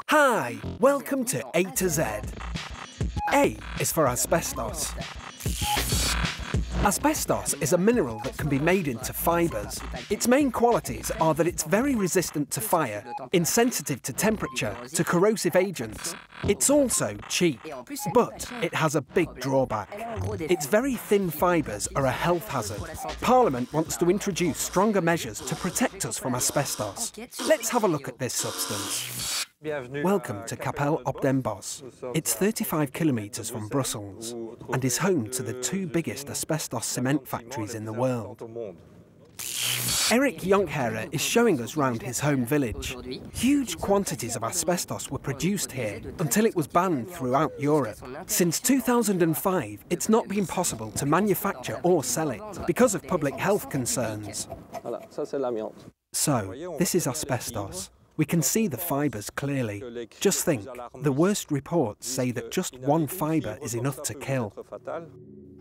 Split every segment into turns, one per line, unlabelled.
Hi, welcome to A to Z. A is for asbestos. Asbestos is a mineral that can be made into fibres. Its main qualities are that it's very resistant to fire, insensitive to temperature, to corrosive agents. It's also cheap, but it has a big drawback. Its very thin fibres are a health hazard. Parliament wants to introduce stronger measures to protect us from asbestos. Let's have a look at this substance. Welcome to Capelle op den Bosch. It's 35 kilometres from Brussels and is home to the two biggest asbestos cement factories in the world. Eric Jonkheere is showing us round his home village. Huge quantities of asbestos were produced here until it was banned throughout Europe. Since 2005, it's not been possible to manufacture or sell it because of public health concerns. So, this is asbestos. We can see the fibres clearly. Just think, the worst reports say that just one fibre is enough to kill.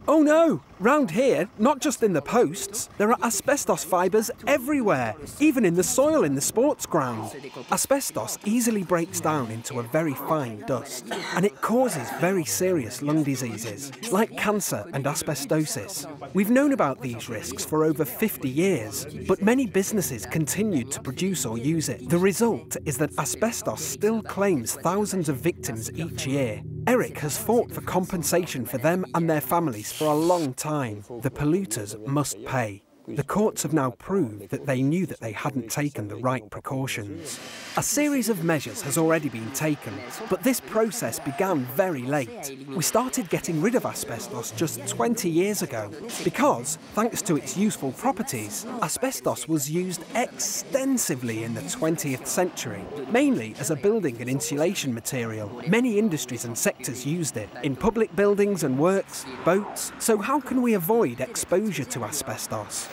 Oh no! Round here, not just in the posts, there are asbestos fibres everywhere, even in the soil in the sports ground. Asbestos easily breaks down into a very fine dust, and it causes very serious lung diseases, like cancer and asbestosis. We've known about these risks for over 50 years, but many businesses continued to produce or use it. The result is that asbestos still claims thousands of victims each year. Eric has fought for compensation for them and their families for a long time. The polluters must pay. The courts have now proved that they knew that they hadn't taken the right precautions. A series of measures has already been taken, but this process began very late. We started getting rid of asbestos just 20 years ago because, thanks to its useful properties, asbestos was used extensively in the 20th century, mainly as a building and insulation material. Many industries and sectors used it, in public buildings and works, boats. So how can we avoid exposure to asbestos?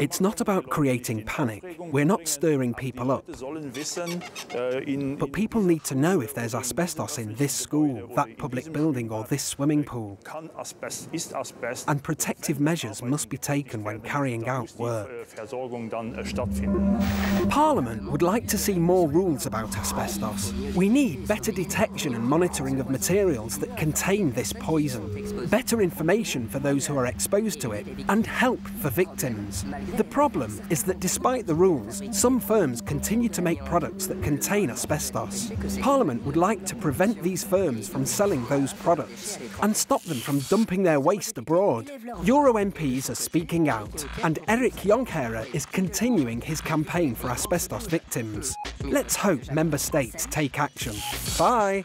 It's not about creating panic. We're not stirring people up. But people need to know if there's asbestos in this school, that public building or this swimming pool. And protective measures must be taken when carrying out work. Parliament would like to see more rules about asbestos. We need better detection and monitoring of materials that contain this poison, better information for those who are exposed to it, and help for victims. The problem is that despite the rules, some firms continue to make products that contain asbestos. Parliament would like to prevent these firms from selling those products and stop them from dumping their waste abroad. Euro MPs are speaking out, and Eric Jonkheere is continuing his campaign for asbestos victims. Let's hope member states take action. Bye!